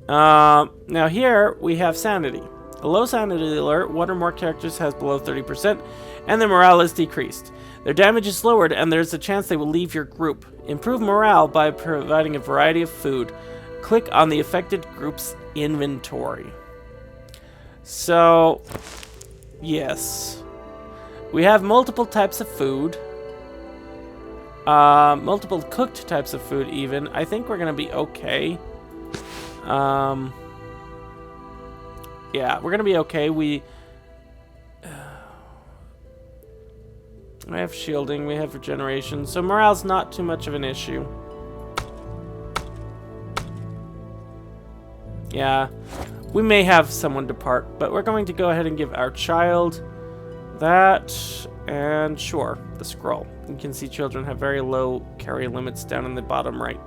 Now here we have sanity. A low sanity alert, one or more characters has below 30%, and their morale is decreased. Their damage is lowered, and there's a chance they will leave your group. Improve morale by providing a variety of food. Click on the affected group's inventory. So, yes. We have multiple types of food. Multiple cooked types of food, even. I think we're going to be okay. Yeah, we're going to be okay. We have shielding, we have regeneration, so morale's not too much of an issue. Yeah, we may have someone depart, but we're going to go ahead and give our child that, and sure, the scroll. You can see children have very low carry limits down in the bottom right.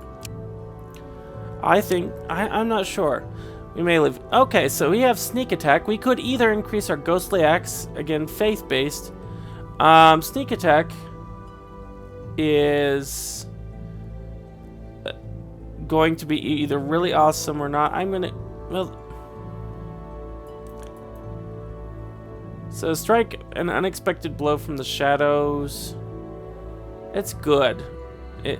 I think, I'm not sure. We may live. Okay, so we have sneak attack. We could either increase our ghostly axe, again, faith-based. Sneak attack is going to be either really awesome or not. I'm gonna, well, so strike an unexpected blow from the shadows. It's good.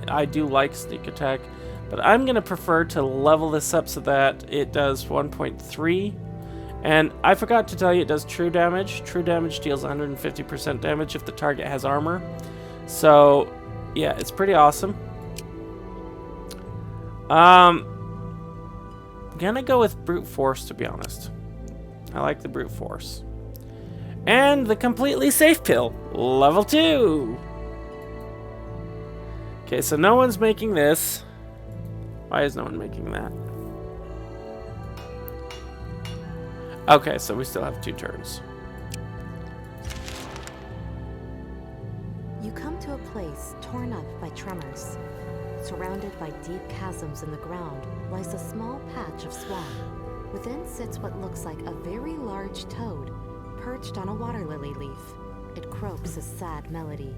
I do like sneak attack. But I'm going to prefer to level this up so that it does 1.3. And I forgot to tell you it does true damage. True damage deals 150% damage if the target has armor. So, yeah, it's pretty awesome. Gonna go with brute force, to be honest. I like the brute force. And the completely safe pill. Level 2. Okay, so no one's making this. Why is no one making that? Okay, so we still have 2 turns. You come to a place torn up by tremors. Surrounded by deep chasms in the ground lies a small patch of swamp. Within sits what looks like a very large toad, perched on a water lily leaf. It croaks a sad melody.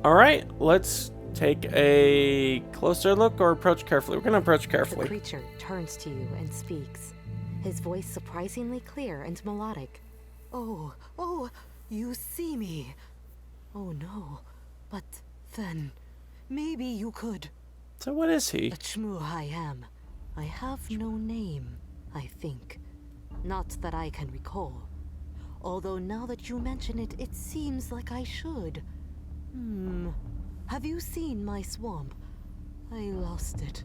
Alright, let's take a closer look or approach carefully. We're going to approach carefully. The creature turns to you and speaks, his voice surprisingly clear and melodic. Oh, you see me. Oh no, but then maybe you could. So what is he? A Chmu I am. I have no name, I think. Not that I can recall. Although now that you mention it, it seems like I should. Have you seen my swamp? I lost it.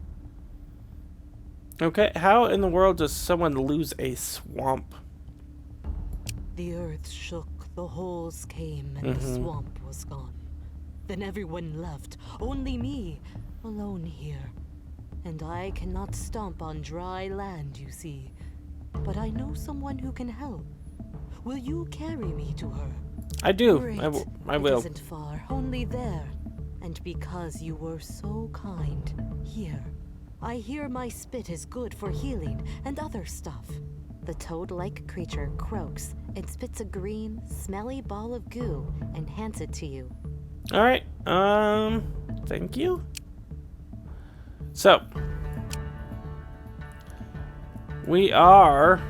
Okay, how in the world does someone lose a swamp? The earth shook, the holes came, and the swamp was gone. Then everyone left, only me, alone here. And I cannot stomp on dry land, you see. But I know someone who can help. Will you carry me to her? I do. Great. I will. It isn't far, only there. And because you were so kind, here. I hear my spit is good for healing and other stuff. The toad-like creature croaks and spits a green, smelly ball of goo and hands it to you. Alright, thank you. So, we are,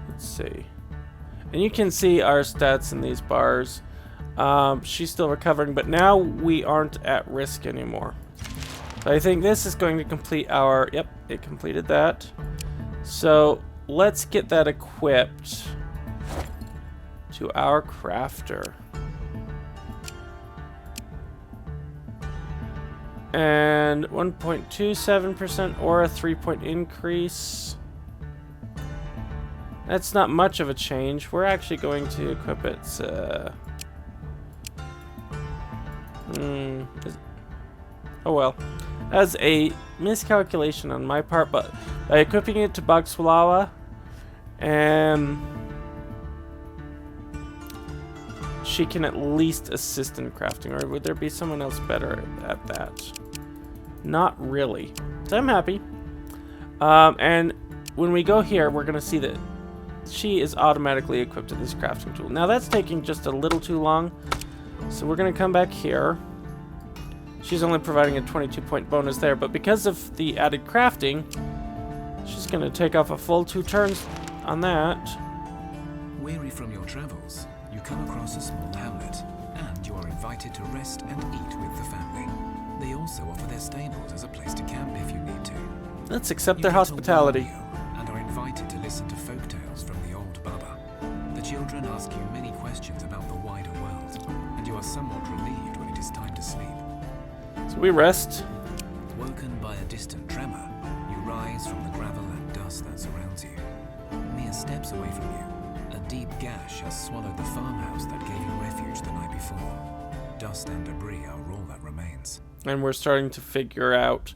let's see, and you can see our stats in these bars. She's still recovering, but now we aren't at risk anymore. So I think this is going to complete our, yep, it completed that. So let's get that equipped to our crafter. And 1.27% or a 3-point increase. That's not much of a change. We're actually going to equip it. Oh well. That's a miscalculation on my part, but by equipping it to Bagswalawa, she can at least assist in crafting, or would there be someone else better at that? Not really. So I'm happy. And when we go here, we're going to see that she is automatically equipped to this crafting tool. Now that's taking just a little too long, so we're going to come back here. She's only providing a 22-point bonus there, but because of the added crafting, she's going to take off a full 2 turns on that. Weary from your travels, you come across a small hamlet, and you are invited to rest and eat with the family. They also offer their stables as a place to camp if you need to. Let's accept You their get a hospitality. warm meal and are invited to listen to folk tales from the old Baba. The children ask you many questions about the wider world, and you are somewhat relieved when it is time to sleep. So we rest. Woken by a distant tremor, you rise from the gravel and dust that surrounds you. Mere steps away from you, a deep gash has swallowed the farmhouse that gave you refuge the night before. Dust and debris are all that remains. And we're starting to figure out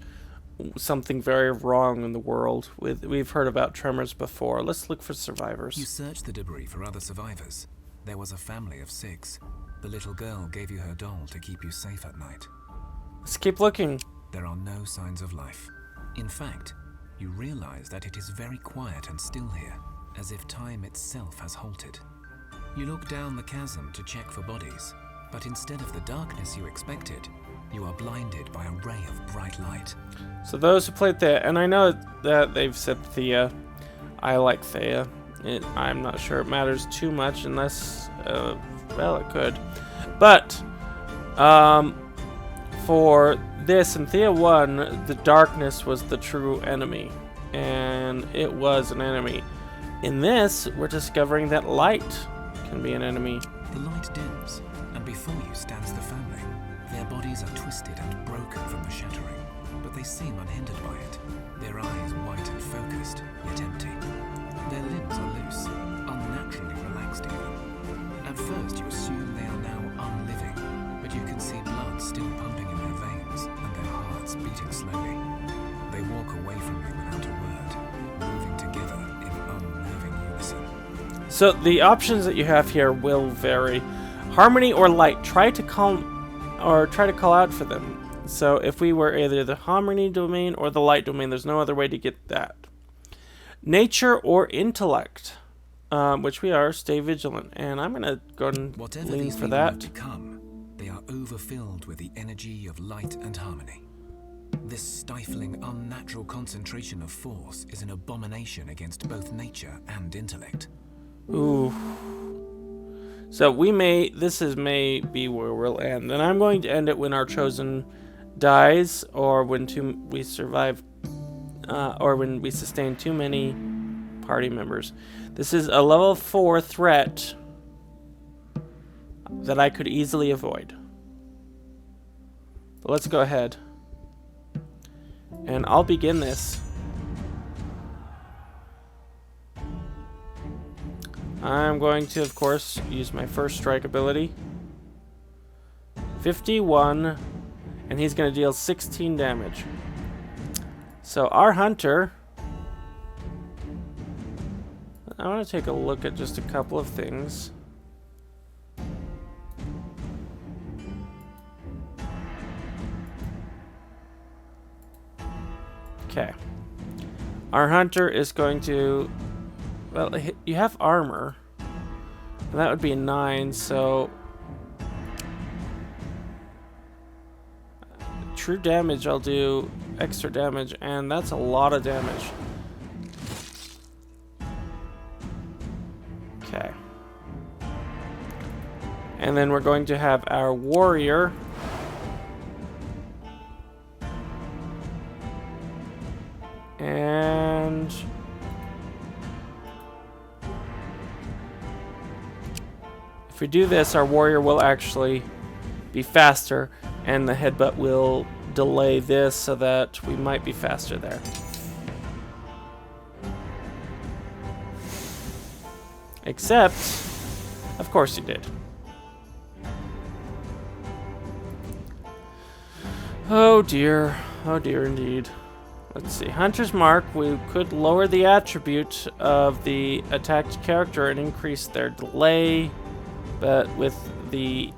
something very wrong in the world. We've heard about tremors before. Let's look for survivors. You search the debris for other survivors. There was a family of 6. The little girl gave you her doll to keep you safe at night. Let's keep looking. There are no signs of life. In fact, you realize that it is very quiet and still here, as if time itself has halted. You look down the chasm to check for bodies, but instead of the darkness you expected, you are blinded by a ray of bright light. So those who played Thea, and I know that they've said Thea. I like Thea. I'm not sure it matters too much unless, well, it could. But, for this, in Thea 1, the darkness was the true enemy. And it was an enemy. In this, we're discovering that light can be an enemy. The light dims, and before you stands the family. Their bodies are twisted and broken from the shattering, but they seem unhindered by it. Their eyes white and focused, yet empty. Their limbs are loose, unnaturally relaxed even. At first you assume they are now unliving, but you can see blood still pumping in their veins and their hearts beating slowly. They walk away from you without a word, moving together in unnerving unison. So the options that you have here will vary. Harmony or light. Try to call out for them. So if we were either the harmony domain or the light domain, there's no other way to get that. Nature or intellect, which we are. Stay vigilant, and I'm gonna go and Whatever lean these for people that. have become, they are overfilled with the energy of light and harmony. This stifling, unnatural concentration of force is an abomination against both nature and intellect. Ooh. So this may be where we'll end, and I'm going to end it when our chosen dies, or when we survive, or when we sustain too many party members. This is a level 4 threat that I could easily avoid. But let's go ahead, and I'll begin this. I'm going to, of course, use my first strike ability. 51, and he's going to deal 16 damage. So our hunter... I want to take a look at just a couple of things. Okay. Our hunter is going to... Well, you have armor. And that would be a 9, so... True damage, I'll do extra damage, and that's a lot of damage. Okay. And then we're going to have our warrior. And... if we do this, our warrior will actually be faster, and the headbutt will delay this so that we might be faster there. Except, of course you did. Oh dear indeed. Let's see, Hunter's Mark, we could lower the attribute of the attacked character and increase their delay, but with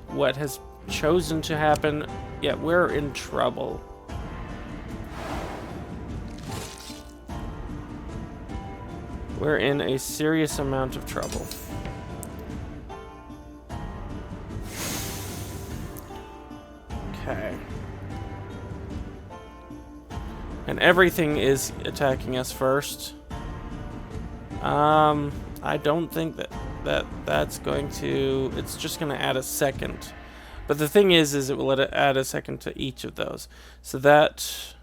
what has chosen to happen, yeah, we're in trouble. We're in a serious amount of trouble. Okay. And everything is attacking us first. I don't think that's going to... It's just going to add a second. But the thing is it will add a second to each of those. So that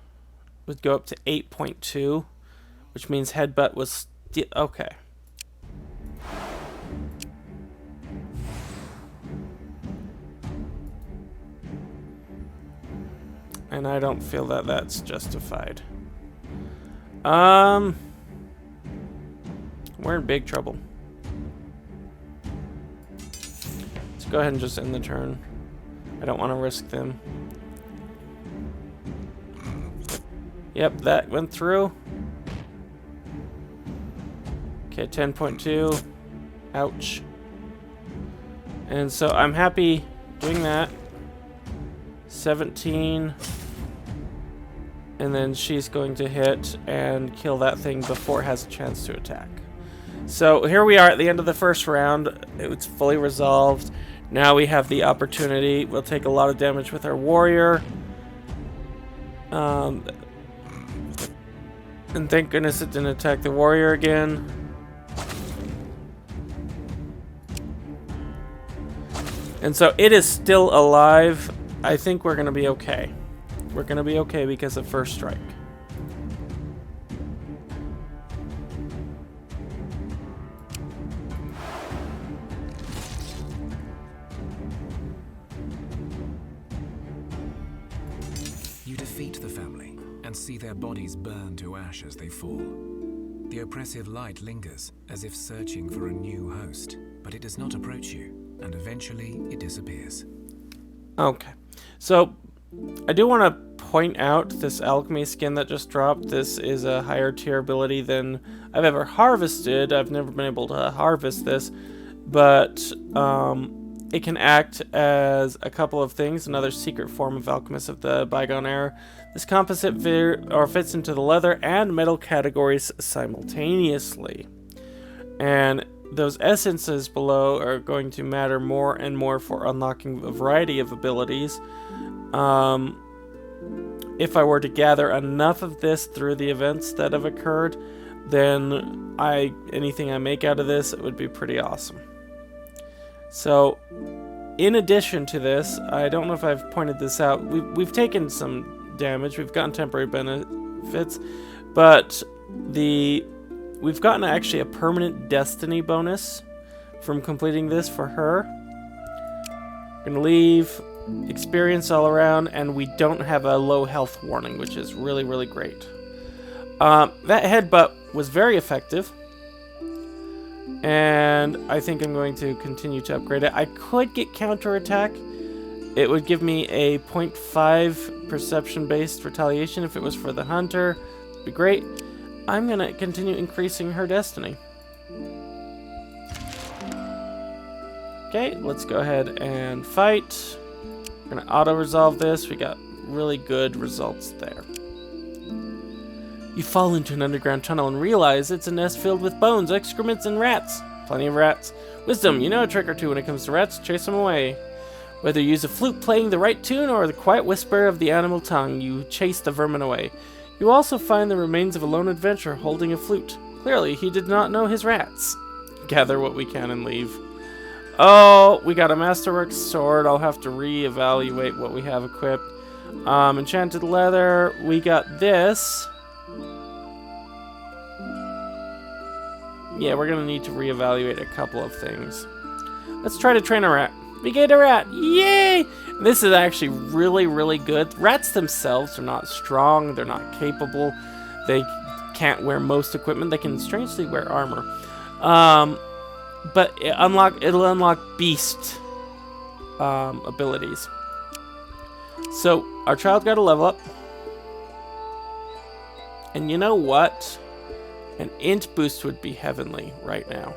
would go up to 8.2, which means headbutt was... Okay. And I don't feel that that's justified. We're in big trouble. Let's go ahead and just end the turn. I don't want to risk them. Yep, that went through. Okay, 10.2. Ouch. And so I'm happy doing that. 17. And then she's going to hit and kill that thing before it has a chance to attack. So here we are at the end of the first round. It's fully resolved. Now we have the opportunity. We'll take a lot of damage with our warrior. And thank goodness it didn't attack the warrior again. And so it is still alive. I think we're going to be okay. We're going to be okay because of first strike. You defeat the family and see their bodies burn to ash as they fall. The oppressive light lingers as if searching for a new host, but it does not approach you, and eventually it disappears. Okay. So I do want to point out this alchemy skin that just dropped. This is a higher tier ability than I've ever harvested. I've never been able to harvest this, but it can act as a couple of things. Another secret form of alchemist of the bygone era. This composite fits into the leather and metal categories simultaneously, and those essences below are going to matter more and more for unlocking a variety of abilities. If I were to gather enough of this through the events that have occurred, then anything I make out of this, it would be pretty awesome. So, in addition to this, I don't know if I've pointed this out, we've taken some damage, we've gotten temporary benefits, but we've gotten actually a permanent destiny bonus from completing this for her. We're gonna leave experience all around, and we don't have a low health warning, which is really, really great. That headbutt was very effective, and I think I'm going to continue to upgrade it. I could get counterattack. It would give me a 0.5 perception-based retaliation if it was for the hunter. It'd be great. I'm gonna continue increasing her destiny. Okay, let's go ahead and fight. We're gonna auto-resolve this. We got really good results there. You fall into an underground tunnel and realize it's a nest filled with bones, excrements, and rats. Plenty of rats. Wisdom, you know a trick or two when it comes to rats. Chase them away. Whether you use a flute playing the right tune or the quiet whisper of the animal tongue, you chase the vermin away. You also find the remains of a lone adventurer holding a flute. Clearly, he did not know his rats. Gather what we can and leave. Oh, we got a Masterwork sword. I'll have to reevaluate what we have equipped. Enchanted leather. We got this. Yeah, we're going to need to reevaluate a couple of things. Let's try to train a rat. We get a rat. Yay! This is actually really, really good. Rats themselves are not strong. They're not capable. They can't wear most equipment. They can strangely wear armor. But it'll unlock beast abilities. So our child got a level up. And you know what? An int boost would be heavenly right now.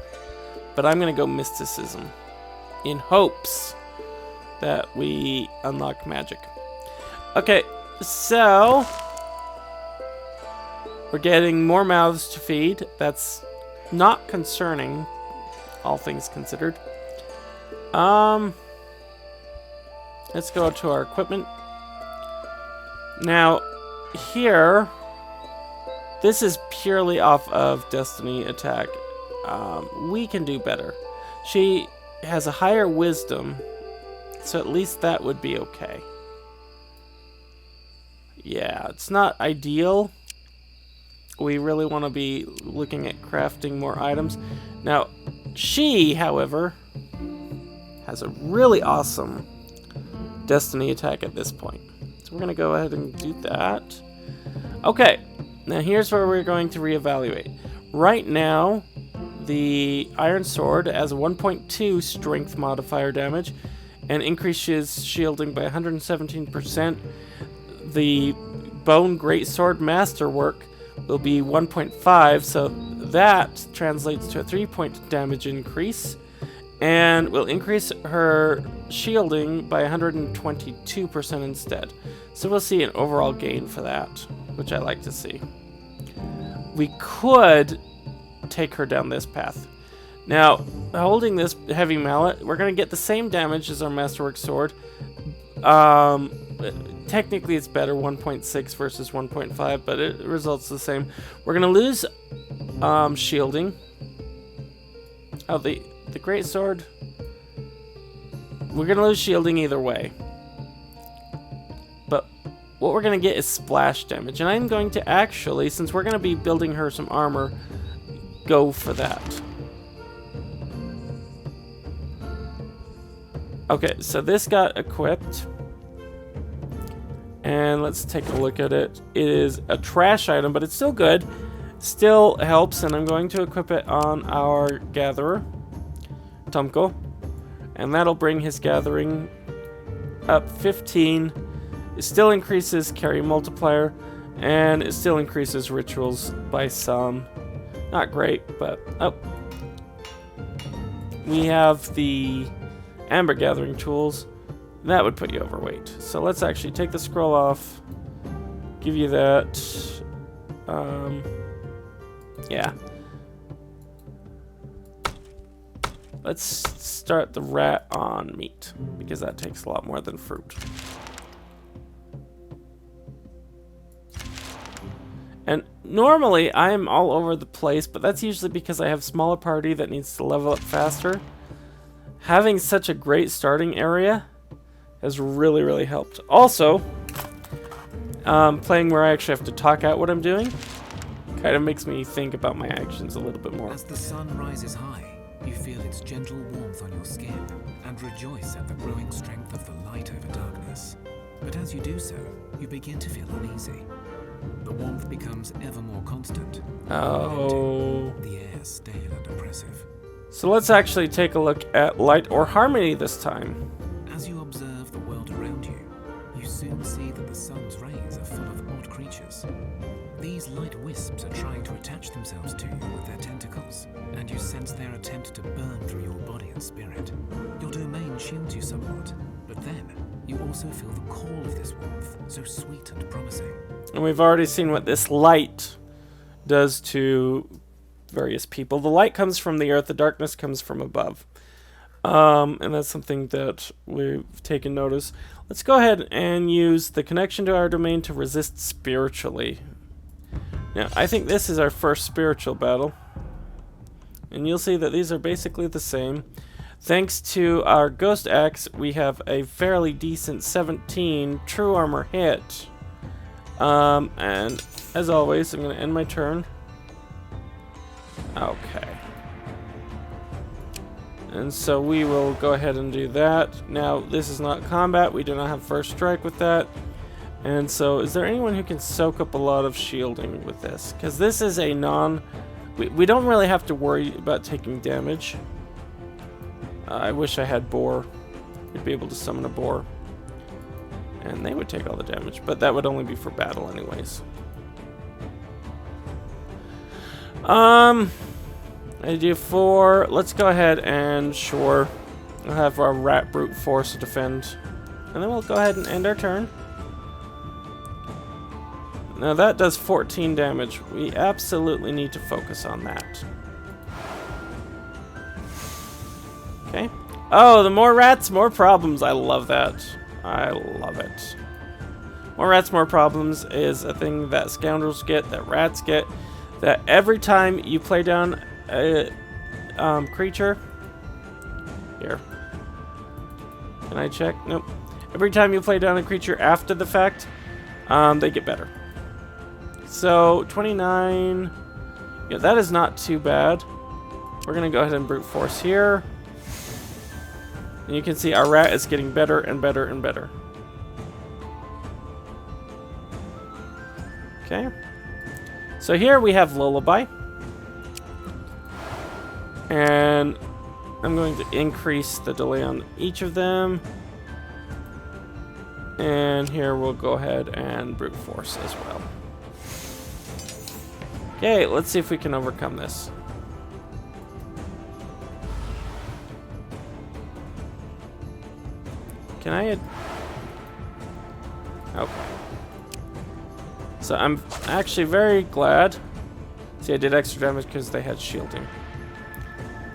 But I'm going to go mysticism in hopes that we unlock magic. Okay, so we're getting more mouths to feed. That's not concerning, all things considered. Let's go to our equipment. Now, here This is purely off of Destiny attack. We can do better. She has a higher wisdom, so at least that would be okay. Yeah, it's not ideal. We really want to be looking at crafting more items. Now, she, however, has a really awesome Destiny attack at this point. So we're going to go ahead and do that. Okay, now here's where we're going to reevaluate. Right now, the Iron Sword has a 1.2 strength modifier damage and increases shielding by 117%. The Bone Greatsword Masterwork will be 1.5, so that translates to a 3-point damage increase, and will increase her shielding by 122% instead. So we'll see an overall gain for that, which I like to see. We could take her down this path. Now, holding this heavy mallet, we're going to get the same damage as our Masterwork Sword. Technically it's better, 1.6 versus 1.5, but it results the same. We're going to lose shielding. Oh, the Greatsword. We're going to lose shielding either way. But what we're going to get is splash damage. And I'm going to actually, since we're going to be building her some armor, go for that. Okay, so this got equipped. And let's take a look at it. It is a trash item, but it's still good. Still helps, and I'm going to equip it on our gatherer, Tumko. And that'll bring his gathering up 15. It still increases carry multiplier, and it still increases rituals by some. Not great, but oh. We have the Amber gathering tools. That would put you overweight. So let's actually take the scroll off. Give you that. Yeah. Let's start the rat on meat, because that takes a lot more than fruit. And normally I'm all over the place, but that's usually because I have a smaller party that needs to level up faster. Having such a great starting area has really, really helped. Also, playing where I actually have to talk out what I'm doing kind of makes me think about my actions a little bit more. As the sun rises high, you feel its gentle warmth on your skin and rejoice at the growing strength of the light over darkness. But as you do so, you begin to feel uneasy. The warmth becomes ever more constant. Oh. The air stale and oppressive. So let's actually take a look at light or harmony this time. As you observe the world around you, you soon see that the sun's rays are full of odd creatures. These light wisps are trying to attach themselves to you with their tentacles, and you sense their attempt to burn through your body and spirit. Your domain shields you somewhat, but then you also feel the call of this warmth, so sweet and promising. And we've already seen what this light does to various people. The light comes from the earth, the darkness comes from above. And that's something that we've taken notice. Let's go ahead and use the connection to our domain to resist spiritually. Now, I think this is our first spiritual battle. And you'll see that these are basically the same. Thanks to our Ghost Axe, we have a fairly decent 17 true armor hit. And as always, I'm going to end my turn. Okay. And so we will go ahead and do that. Now, this is not combat. We do not have first strike with that. And so, is there anyone who can soak up a lot of shielding with this? Because this is a we don't really have to worry about taking damage. I wish I had boar. We'd be able to summon a boar. And they would take all the damage, but that would only be for battle anyways. I do 4. Let's go ahead and sure. We'll have our rat brute force to defend. And then we'll go ahead and end our turn. Now that does 14 damage. We absolutely need to focus on that. Okay. Oh, the more rats, more problems. I love that. I love it. More rats, more problems is a thing that scoundrels get, that rats get, that every time you play down a creature... Here. Can I check? Nope. Every time you play down a creature after the fact, they get better. So, 29... Yeah, that is not too bad. We're going to go ahead and brute force here. And you can see our rat is getting better and better and better. Okay. So here we have Lullaby. And I'm going to increase the delay on each of them. And here we'll go ahead and brute force as well. Okay, let's see if we can overcome this. Can I... Okay. So I'm actually very glad. See, I did extra damage because they had shielding.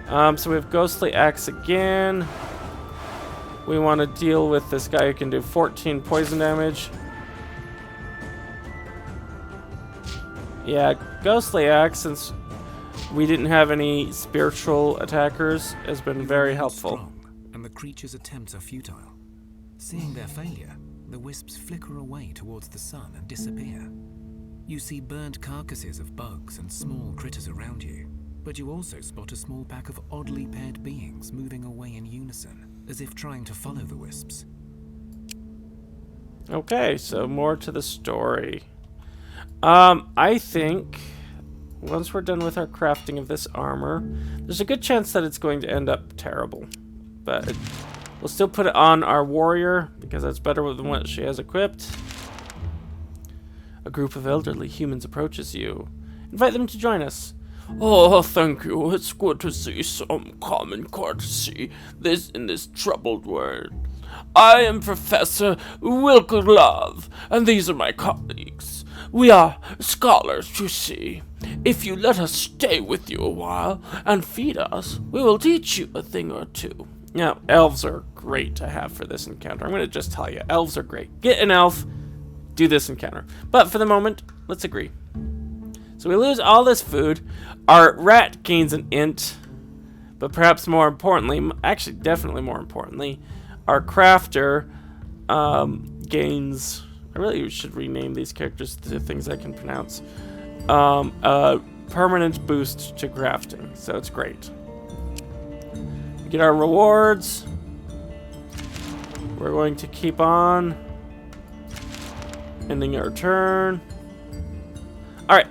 So we have Ghostly Axe again. We want to deal with this guy who can do 14 poison damage. Yeah, Ghostly Axe, since we didn't have any spiritual attackers, has been very helpful. Strong, and the creature's attempts are futile. Seeing their failure, the wisps flicker away towards the sun and disappear. You see burnt carcasses of bugs and small critters around you, but you also spot a small pack of oddly paired beings moving away in unison, as if trying to follow the wisps. Okay, so more to the story. I think once we're done with our crafting of this armor, there's a good chance that it's going to end up terrible. But we'll still put it on our warrior, because that's better than what she has equipped. A group of elderly humans approaches you. Invite them to join us. Oh, thank you. It's good to see some common courtesy in this troubled world. I am Professor Wilkelove, and these are my colleagues. We are scholars, you see. If you let us stay with you a while and feed us, we will teach you a thing or two. Now, elves are great to have for this encounter. I'm going to just tell you, elves are great. Get an elf, do this encounter. But for the moment, let's agree. So we lose all this food. Our rat gains an int. But perhaps more importantly, actually definitely more importantly, our crafter gains... I really should rename these characters to things I can pronounce. A permanent boost to crafting. So it's great. We get our rewards. We're going to keep on. Ending our turn. Alright.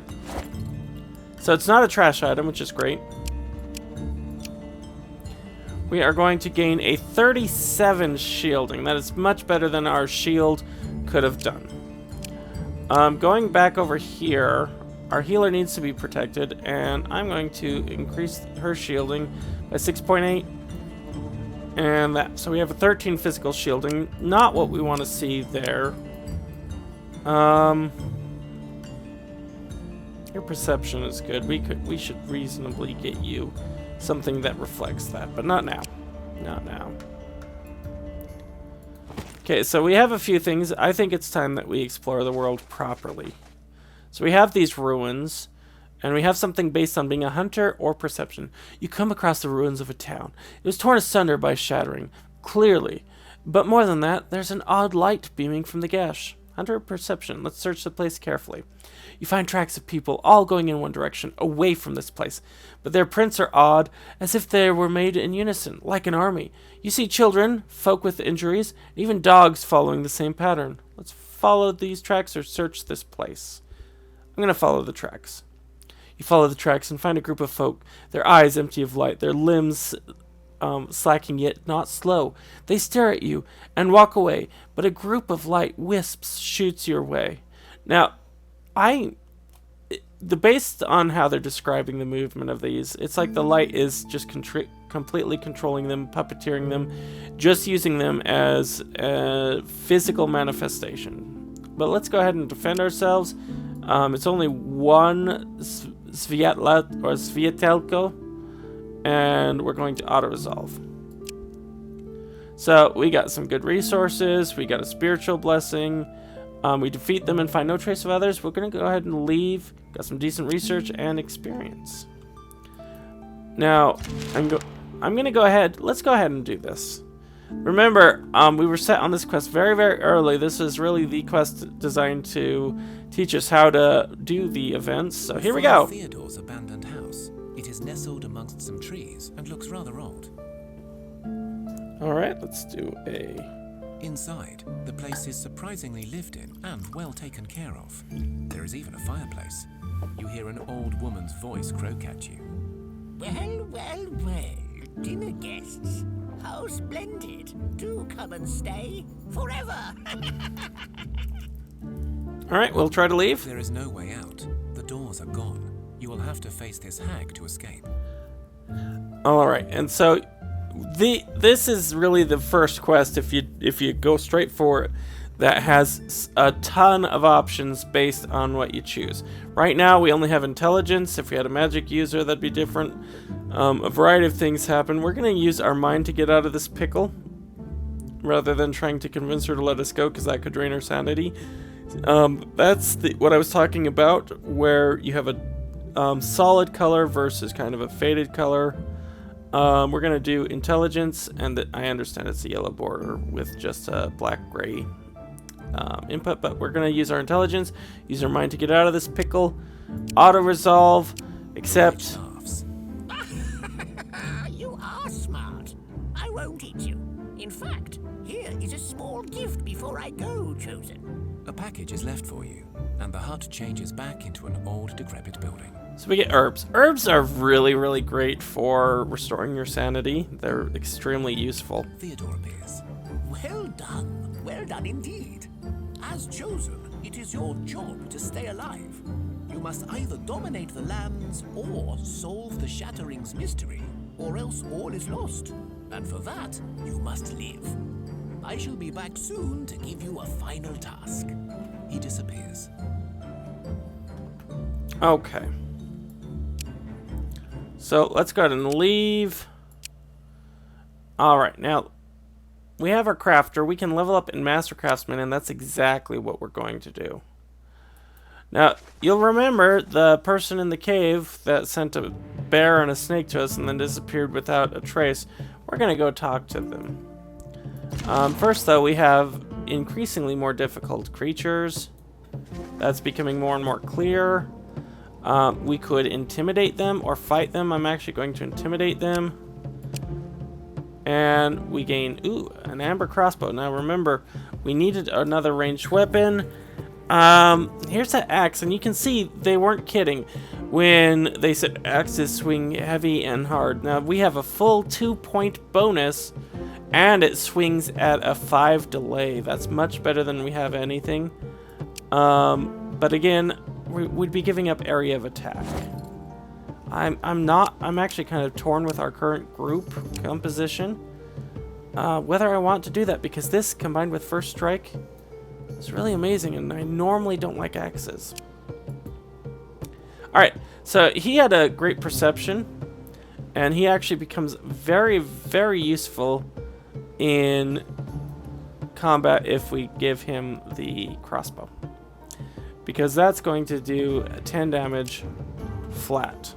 So it's not a trash item, which is great. We are going to gain a 37 shielding. That is much better than our shield could have done. Going back over here, our healer needs to be protected, and I'm going to increase her shielding by 6.8. And that, so we have a 13 physical shielding. Not what we want to see there. Your perception is good. We should reasonably get you something that reflects that, but not now. Not now. Okay, so we have a few things. I think it's time that we explore the world properly. So we have these ruins, and we have something based on being a hunter or perception. You come across the ruins of a town. It was torn asunder by shattering, clearly. But more than that, there's an odd light beaming from the gash. Hunter or perception. Let's search the place carefully. You find tracks of people all going in one direction, away from this place. But their prints are odd, as if they were made in unison, like an army. You see children, folk with injuries, and even dogs following the same pattern. Let's follow these tracks or search this place. I'm going to follow the tracks. You follow the tracks and find a group of folk, their eyes empty of light, their limbs slacking yet not slow. They stare at you and walk away, but a group of light wisps shoots your way. Now, based on how they're describing the movement of these, it's like the light is just completely controlling them, puppeteering them, just using them as a physical manifestation. But let's go ahead and defend ourselves. It's only one Svietelko, and we're going to auto-resolve. So we got some good resources, we got a spiritual blessing, We defeat them and find no trace of others. We're going to go ahead and leave. Got some decent research and experience. Now, I'm going to go ahead. Let's go ahead and do this. Remember, we were set on this quest very, very early. This is really the quest designed to teach us how to do the events. So here we go. Theodore's abandoned house. It is nestled amongst some trees and looks rather old. All right, let's do a... Inside, the place is surprisingly lived in and well taken care of. There is even a fireplace. You hear an old woman's voice croak at you. Well, well, well, dinner guests. How splendid. Do come and stay forever. All right, we'll try to leave. There is no way out. The doors are gone. You will have to face this hag to escape. All right, and so this is really the first quest, if you go straight for it, that has a ton of options based on what you choose. Right now, we only have intelligence. If we had a magic user, that'd be different. A variety of things happen. We're going to use our mind to get out of this pickle, rather than trying to convince her to let us go, because that could drain her sanity. That's what I was talking about, where you have a solid color versus kind of a faded color. We're going to do intelligence, and I understand it's a yellow border with just a black-gray input, but we're going to use our intelligence, use our mind to get out of this pickle, auto-resolve, except... You are smart. I won't eat you. In fact, here is a small gift before I go, Chosen. A package is left for you, and the hut changes back into an old, decrepit building. So we get herbs. Herbs are really, really great for restoring your sanity. They're extremely useful. Theodore appears. Well done indeed. As Chosen, it is your job to stay alive. You must either dominate the lands or solve the Shattering's mystery, or else all is lost. And for that, you must live. I shall be back soon to give you a final task. He disappears. Okay. So let's go ahead and leave. Alright, now we have our crafter. We can level up in Master Craftsman, and that's exactly what we're going to do. Now, you'll remember the person in the cave that sent a bear and a snake to us and then disappeared without a trace. We're going to go talk to them. First, though, we have increasingly more difficult creatures. That's becoming more and more clear. We could intimidate them or fight them. I'm actually going to intimidate them. And we gain, an amber crossbow. Now remember, we needed another ranged weapon. Here's that axe, and you can see they weren't kidding when they said axes swing heavy and hard. Now we have a full 2-point bonus, and it swings at a 5 delay. That's much better than we have anything. But again, we'd be giving up area of attack. I'm actually kind of torn with our current group composition. Whether I want to do that, because this combined with First Strike is really amazing, and I normally don't like axes. Alright, so he had a great perception, and he actually becomes very, very useful in combat if we give him the crossbow. Because that's going to do 10 damage flat.